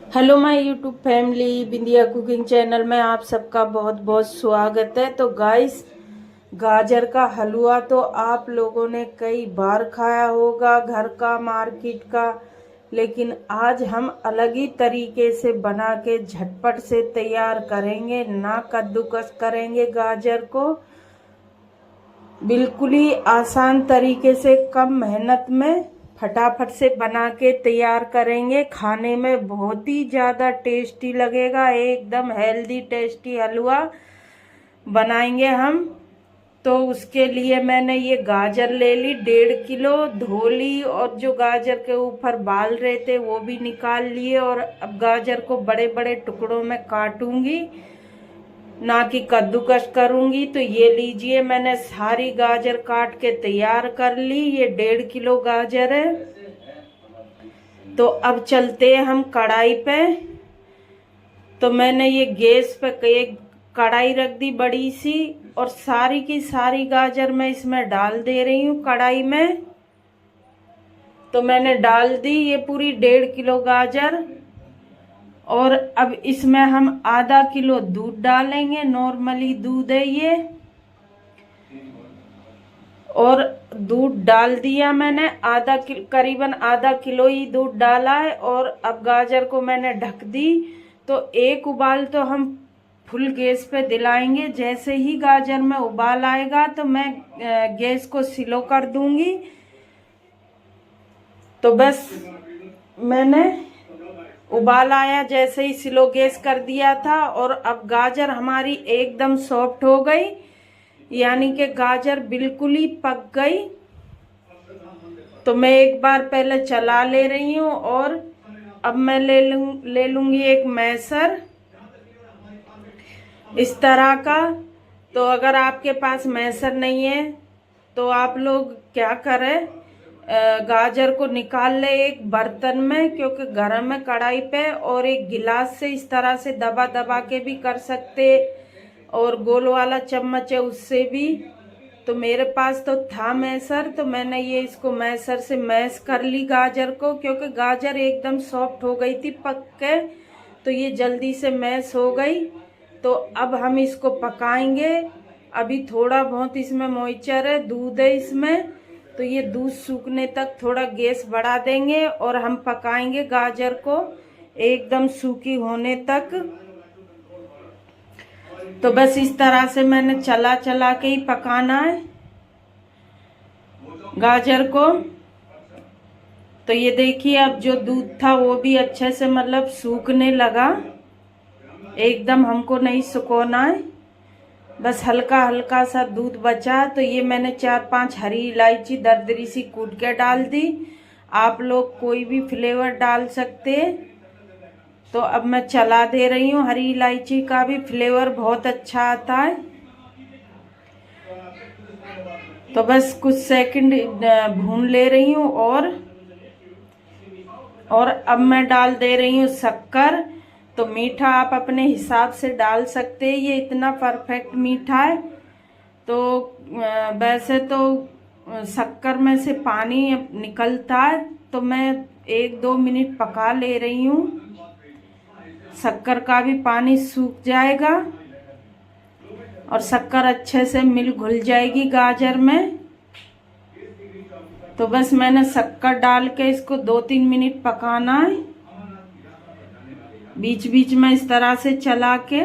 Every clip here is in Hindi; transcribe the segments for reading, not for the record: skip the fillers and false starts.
Hello my YouTube family, Bindiya cooking channel में आप सबका बहुत बहुत स्वागत है। तो गाइस, गाजर का हलवा तो आप लोगों ने कई बार खाया होगा, घर का, मार्केट का। लेकिन आज हम अलग ही तरीके से बना के झटपट से तैयार करेंगे। ना कद्दूकस करेंगे गाजर को, बिल्कुल ही आसान तरीके से कम मेहनत में फटाफट से बना के तैयार करेंगे। खाने में बहुत ही ज़्यादा टेस्टी लगेगा, एकदम हेल्दी टेस्टी हलवा बनाएंगे हम। तो उसके लिए मैंने ये गाजर ले ली 1.5 किलो, धो ली, और जो गाजर के ऊपर बाल रहते वो भी निकाल लिए। और अब गाजर को बड़े बड़े टुकड़ों में काटूंगी, ना कि कद्दूकस करूंगी। तो ये लीजिए, मैंने सारी गाजर काट के तैयार कर ली। ये 1.5 किलो गाजर है। तो अब चलते हैं हम कढ़ाई पे। तो मैंने ये गैस पे एक कढ़ाई रख दी बड़ी सी, और सारी की सारी गाजर मैं इसमें डाल दे रही हूँ कढ़ाई में। तो मैंने डाल दी ये पूरी 1.5 किलो गाजर। और अब इसमें हम आधा किलो दूध डालेंगे, नॉर्मली दूध है ये। और दूध डाल दिया मैंने, करीबन आधा किलो ही दूध डाला है। और अब गाजर को मैंने ढक दी। तो एक उबाल तो हम फुल गैस पे दिलाएंगे। जैसे ही गाजर में उबाल आएगा तो मैं गैस को स्लो कर दूंगी। तो बस मैंने उबाल आया जैसे ही स्लो गैस कर दिया था। और अब गाजर हमारी एकदम सॉफ्ट हो गई, यानी कि गाजर बिल्कुल ही पक गई। तो मैं एक बार पहले चला ले रही हूँ। और अब मैं ले लूंगी एक मैसर इस तरह का। तो अगर आपके पास मैसर नहीं है तो आप लोग क्या करें, गाजर को निकाल ले एक बर्तन में, क्योंकि गरम है कढ़ाई पे। और एक गिलास से इस तरह से दबा दबा के भी कर सकते, और गोल वाला चम्मच है उससे भी। तो मेरे पास तो था मैसर, तो मैंने ये इसको मैसर से मैश कर ली गाजर को, क्योंकि गाजर एकदम सॉफ्ट हो गई थी पक के। तो ये जल्दी से मैश हो गई। तो अब हम इसको पकाएंगे। अभी थोड़ा बहुत इसमें मॉइस्चर है, दूध है इसमें। तो ये दूध सूखने तक थोड़ा गैस बढ़ा देंगे, और हम पकाएंगे गाजर को एकदम सूखी होने तक। तो बस इस तरह से मैंने चला चला के ही पकाना है गाजर को। तो ये देखिए, अब जो दूध था वो भी अच्छे से मतलब सूखने लगा। एकदम हमको नहीं सुखोना है, बस हल्का हल्का सा दूध बचा। तो ये मैंने 4-5 हरी इलायची दरदरी सी कूट के डाल दी। आप लोग कोई भी फ्लेवर डाल सकते हैं। तो अब मैं चला दे रही हूँ, हरी इलायची का भी फ्लेवर बहुत अच्छा आता है। तो बस कुछ सेकंड भून ले रही हूँ। और अब मैं डाल दे रही हूँ शक्कर। तो मीठा आप अपने हिसाब से डाल सकते हैं, ये इतना परफेक्ट मीठा है। तो वैसे तो शक्कर में से पानी निकलता है, तो मैं 1-2 मिनट पका ले रही हूँ। शक्कर का भी पानी सूख जाएगा और शक्कर अच्छे से मिल घुल जाएगी गाजर में। तो बस मैंने शक्कर डाल के इसको 2-3 मिनट पकाना है, बीच बीच में इस तरह से चला के।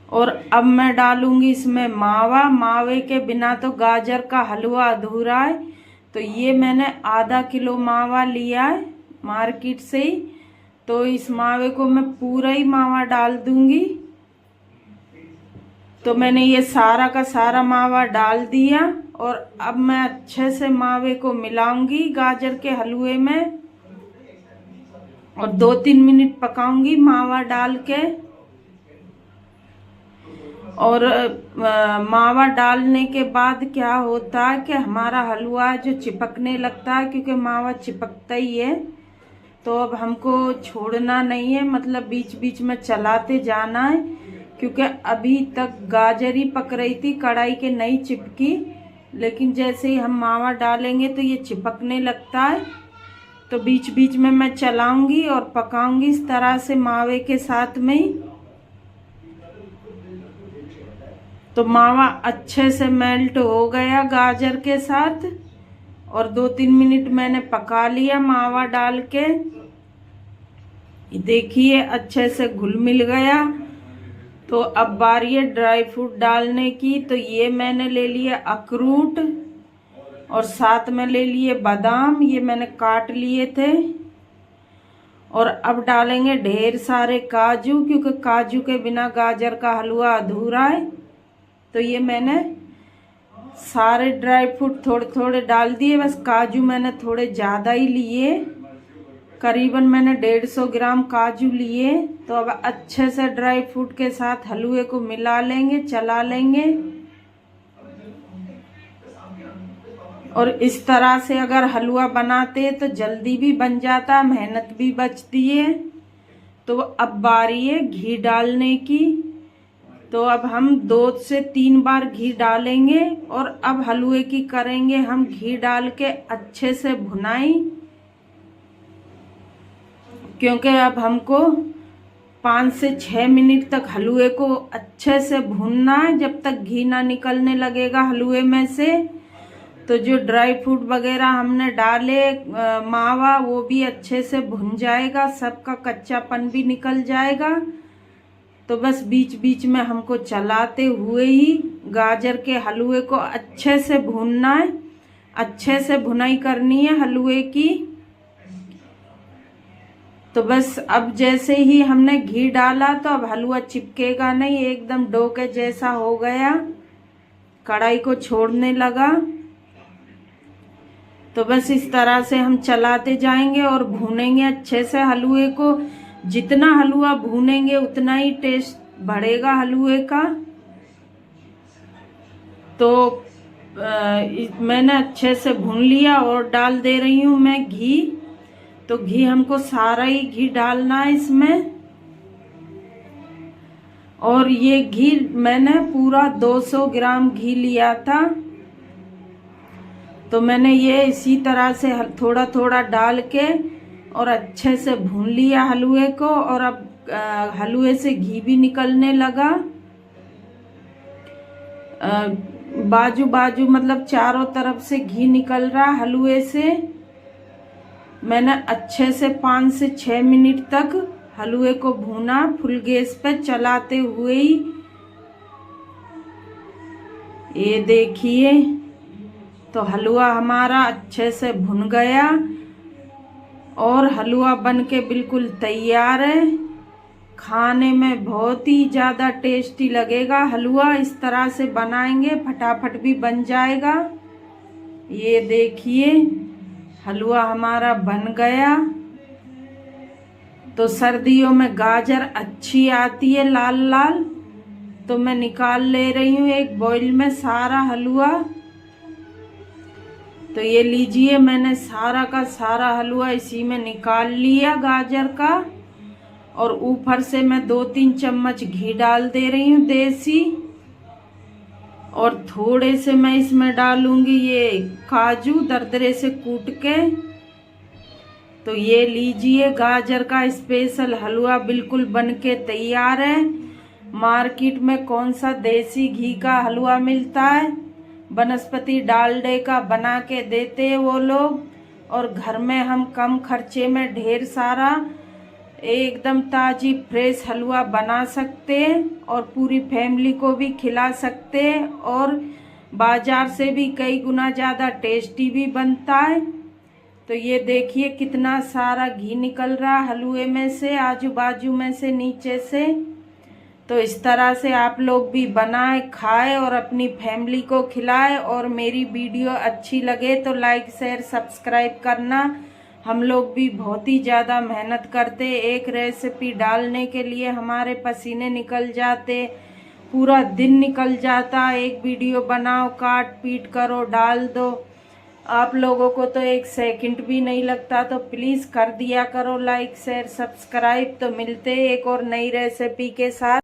और अब मैं डालूंगी इसमें मावा। मावे के बिना तो गाजर का हलवा अधूरा है। तो ये मैंने आधा किलो मावा लिया है मार्केट से ही। तो इस मावे को मैं पूरा ही मावा डाल दूंगी। तो मैंने ये सारा का सारा मावा डाल दिया। और अब मैं अच्छे से मावे को मिलाऊंगी गाजर के हलवे में, और 2-3 मिनट पकाऊंगी मावा डाल के। और मावा डालने के बाद क्या होता है कि हमारा हलवा जो चिपकने लगता है, क्योंकि मावा चिपकता ही है। तो अब हमको छोड़ना नहीं है, मतलब बीच बीच में चलाते जाना है, क्योंकि अभी तक गाजर ही पक रही थी, कढ़ाई के नहीं चिपकी। लेकिन जैसे ही हम मावा डालेंगे तो ये चिपकने लगता है। तो बीच बीच में मैं चलाऊंगी और पकाऊंगी इस तरह से मावे के साथ में ही। तो मावा अच्छे से मेल्ट हो गया गाजर के साथ और 2-3 मिनट मैंने पका लिया मावा डाल के। देखिए अच्छे से घुल मिल गया। तो अब बारी है ड्राई फ्रूट डालने की। तो ये मैंने ले लिया अखरोट और साथ में ले लिए बादाम, ये मैंने काट लिए थे। और अब डालेंगे ढेर सारे काजू, क्योंकि काजू के बिना गाजर का हलवा अधूरा है। तो ये मैंने सारे ड्राई फ्रूट थोड़े थोड़े डाल दिए, बस काजू मैंने थोड़े ज़्यादा ही लिए, करीबन मैंने 150 ग्राम काजू लिए। तो अब अच्छे से ड्राई फ्रूट के साथ हलवे को मिला लेंगे, चला लेंगे। और इस तरह से अगर हलवा बनाते तो जल्दी भी बन जाता, मेहनत भी बचती है। तो अब बारी है घी डालने की। तो अब हम 2 से 3 बार घी डालेंगे और अब हलवे की करेंगे हम घी डाल के अच्छे से भुनाई, क्योंकि अब हमको 5 से 6 मिनट तक हलवे को अच्छे से भूनना है, जब तक घी ना निकलने लगेगा हलवे में से। तो जो ड्राई फ्रूट वगैरह हमने डाले, मावा, वो भी अच्छे से भुन जाएगा, सबका कच्चापन भी निकल जाएगा। तो बस बीच बीच में हमको चलाते हुए ही गाजर के हलवे को अच्छे से भूनना है, अच्छे से भुनाई करनी है हलवे की। तो बस अब जैसे ही हमने घी डाला तो अब हलवा चिपकेगा नहीं, एकदम डो के जैसा हो गया, कढ़ाई को छोड़ने लगा। तो बस इस तरह से हम चलाते जाएंगे और भूनेंगे अच्छे से हलवे को। जितना हलवा भूनेंगे उतना ही टेस्ट बढ़ेगा हलवे का। तो मैंने अच्छे से भून लिया और डाल दे रही हूँ मैं घी। तो घी हमको सारा ही घी डालना है इसमें। और ये घी मैंने पूरा 200 ग्राम घी लिया था। तो मैंने ये इसी तरह से थोड़ा थोड़ा डाल के और अच्छे से भून लिया हलवे को। और अब हलवे से घी भी निकलने लगा, बाजू बाजू मतलब चारों तरफ से घी निकल रहा हलवे से। मैंने अच्छे से 5 से 6 मिनट तक हलवे को भूना, फुल गैस पे चलाते हुए ही। ये देखिए, तो हलवा हमारा अच्छे से भुन गया और हलवा बनके बिल्कुल तैयार है। खाने में बहुत ही ज़्यादा टेस्टी लगेगा हलवा। इस तरह से बनाएंगे फटाफट भी बन जाएगा। ये देखिए हलवा हमारा बन गया। तो सर्दियों में गाजर अच्छी आती है लाल लाल। तो मैं निकाल ले रही हूँ एक बॉइल में सारा हलवा। तो ये लीजिए, मैंने सारा का सारा हलवा इसी में निकाल लिया गाजर का। और ऊपर से मैं 2-3 चम्मच घी डाल दे रही हूँ देसी। और थोड़े से मैं इसमें डालूंगी ये काजू दरदरे से कूट के। तो ये लीजिए, गाजर का स्पेशल हलवा बिल्कुल बनके तैयार है। मार्केट में कौन सा देसी घी का हलवा मिलता है, वनस्पति डालडे का बना के देते हैं वो लोग। और घर में हम कम खर्चे में ढेर सारा एकदम ताजी फ्रेश हलवा बना सकते हैं और पूरी फैमिली को भी खिला सकते हैं। और बाजार से भी कई गुना ज़्यादा टेस्टी भी बनता है। तो ये देखिए कितना सारा घी निकल रहा हलवे में से, आजू बाजू में से, नीचे से। तो इस तरह से आप लोग भी बनाए, खाए और अपनी फैमिली को खिलाए। और मेरी वीडियो अच्छी लगे तो लाइक शेयर सब्सक्राइब करना। हम लोग भी बहुत ही ज़्यादा मेहनत करते, एक रेसिपी डालने के लिए हमारे पसीने निकल जाते, पूरा दिन निकल जाता। एक वीडियो बनाओ, काट पीट करो, डाल दो। आप लोगों को तो 1 सेकंड भी नहीं लगता। तो प्लीज़ कर दिया करो लाइक शेयर सब्सक्राइब। तो मिलते हैं एक और नई रेसिपी के साथ।